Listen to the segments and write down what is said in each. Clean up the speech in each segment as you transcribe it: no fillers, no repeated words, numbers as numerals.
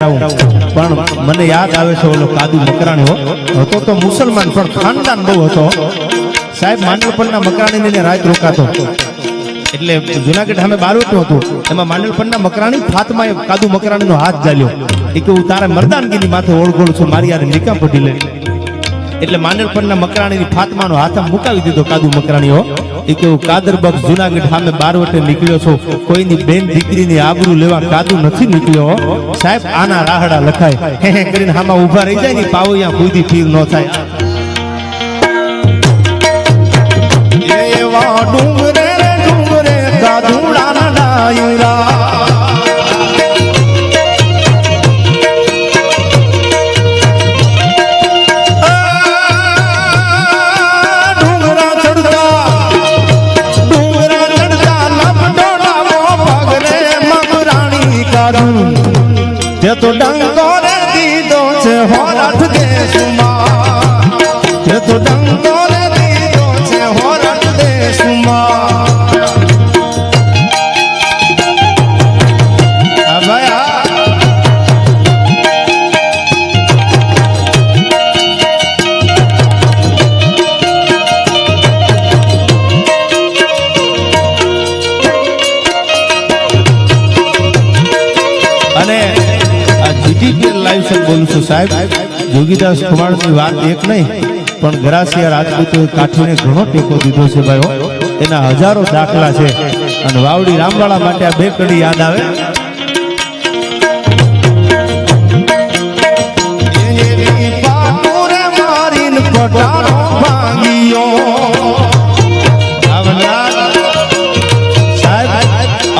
પણ મને યાદ આવે છે ઓલો કાદુ મકરાણી હતો તો મુસલમાન પણ ખાનદાન બહુ હતો સાહેબ. માંડલપણના મકરાણીને રાત રોકાતો એટલે જુનાગઢ સામે બારવટું હતું, એમાં માંડલપણના મકરાણી ફાતમાએ કાદુ મકરાણીનો હાથ ઝાલ્યો. એ કે હું તારા મર્દાનગીની માથે ઓળગોળ છું, મારી યાર નિકામ પડી લે. એટલે માંડલપણના મકરાણીની ફાતમાનો હાથ મુકાવી દીધો કાદુ મકરાણીઓ. એ કે હું કાદર બક્ષ જુનાગઢ સામે બારવટે નીકળ્યો છું, કોઈની બેન દીકરીની આબરૂ લેવા કાદુ નથી નીકળ્યો. સાહેબ આના રાહડા લખાય હે કરીને હામાં ઊભા રહી જાય ને પાવૈયા કોઈ ફીર ન થાય. એવા ડુંગરે ડુંગરે કાદુડાના ડાયરા તે તો ડંકો રે દીધો છે હોરઠ દેશમાં, તે તો ડંકો રે દીધો છે હોરઠ દેશમાં. આ ભયા અને લાઈવ છે બોલું છું સાહેબ. જોગીદાસ ખુમાણની વાત એક નહીં પણ ગરાસિયા રાજપૂતોએ કાઠીને ઘણો ટેકો દીધો છે ભાઈઓ. એના હજારો દાખલા છે. અને વાવડી રામવાળા માટે આ બે કડી યાદ આવે.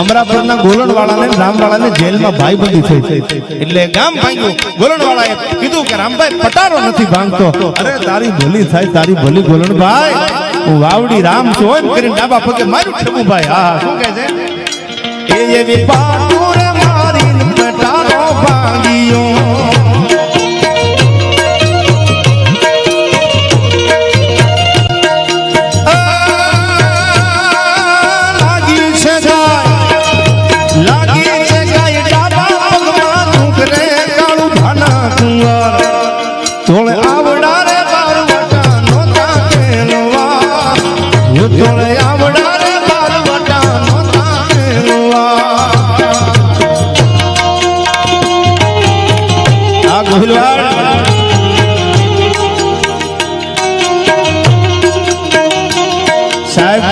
અમરાપુરના ગોલણવાળાને રામવાળાને જેલમાં ભાઈબંધી થઈ એટલે ગામ ભાંગ્યું. ગોલણવાળાએ કીધું કે રામભાઈ પટારો નથી ભાંગતો. અરે તારી ભલી થાય, તારી ભલી ગોલણભાઈ, હું વાવડી રામ છું એમ કરીને ડાબા પગે મારું ઠેકું ભાઈ. હા શું કહે છે? એ એવી પાટુરે મારીને પટારો ભાંગ્યો. તોળે આવડા રે બારવટા નોતા કેલવા, તોળે આવડા રે બારવટા નોતા કેલવા. આ ગોહિલવાડ સાહેબ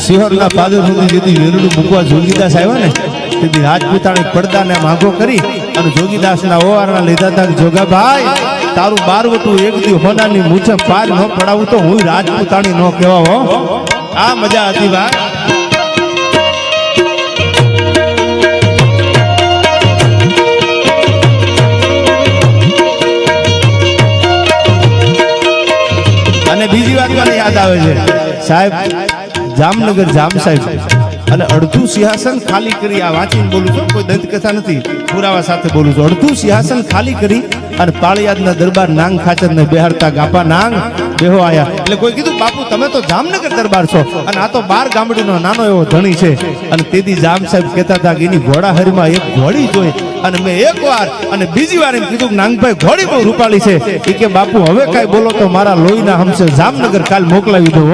સિહોરના પાદર સુધી જેથી વેરડું મૂકવા જોગીદાસ આવ્યા ને તેથી રાજપૂતાણી પડદાને માગો કરી અને જોગીદાસના ઓવારના લીધા હતા. જોગાભાઈ તારું બારવટું એક દી હોનાની મૂછે પાર ન પડાવું તો હું રાજપૂતાણી ન કહેવા હો. આ મજા હતી ભાઈ. અને બીજી વાત મને યાદ આવે છે સાહેબ, જામનગર જામ સાહેબ અને અડધું સિંહાસન ખાલી કરી, આ વાંચીને બોલું છું, કોઈ દંત કથા નથી, પુરાવા સાથે બોલું છું. અડધું સિંહાસન ખાલી કરી અને પાળિયાદના દરબાર નાંગ ખાચર ને બેહાડતા ગાપા નાંગ બેહો આયા. એટલે કોઈ કીધું બાપુ તમે તો જામનગર દરબાર છો અને આ તો 12 ગામડીનો નાનો એવો ધણી છે. અને તેથી જામ સાહેબ કહેતા હતા કે એની ઘોડાહરીમાં એક ઘોડી જોઈ અને મેં એક વાર અને બીજી વાર એમ કીધું નાંગભાઈ ઘોડી બહુ રૂપાળી છે. એ કે બાપુ હવે કઈ બોલો તો મારા લોહીના હમસે જામનગર કાલ મોકલાવી દો.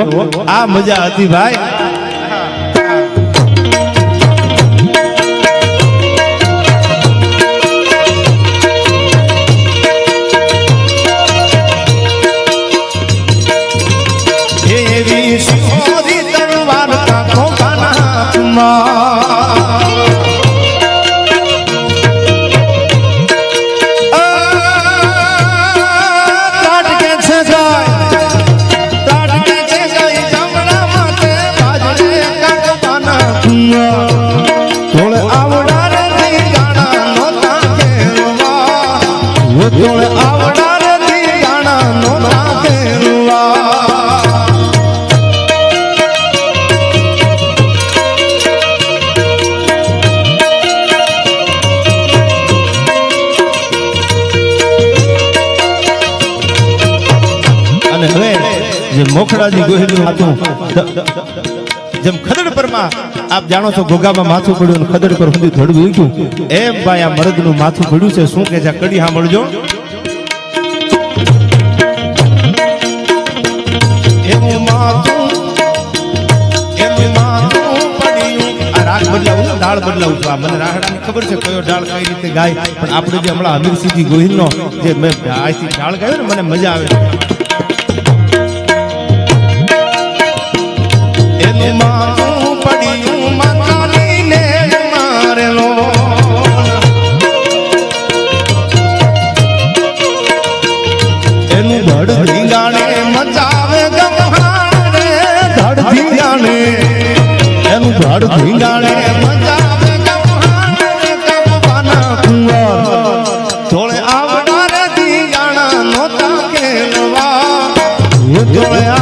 આ મજા હતી ભાઈ. જે મોખડાજી ગોહિલનું હતું જેમ ખદડ પરમાં આપ જાણો છો ઘોઘામાં માથું પડ્યું અને ખદડ પર સુધી ધડવું ગયું એમ ભાઈ આ મરદનું માથું પડ્યું છે શું કે છે કડી સાંભળજો એનું માથું પડ્યું આ રાગ બદલાવું ને ડાળ બદલાવું છું આ મને રાહડાની ખબર છે કયો ડાળ કઈ રીતે ગાય પણ આપણે જે હમણાં અમીરસિંહજી ગોહિલનો જે મેં આથી ડાળ ગાયો ને મને મજા આવે એનું માથું પડ્યું માતાજીને મારેલો એનું ધડ ધીંગાણે મચાવે ગમહાણે ધડ ધીંગાણે એનું ધડ ધીંગાણે મચાવે ગમહાણે કપવાના કુંવર જોડે આવનારે ધીંગાણા નોતા ખેલવા જોડે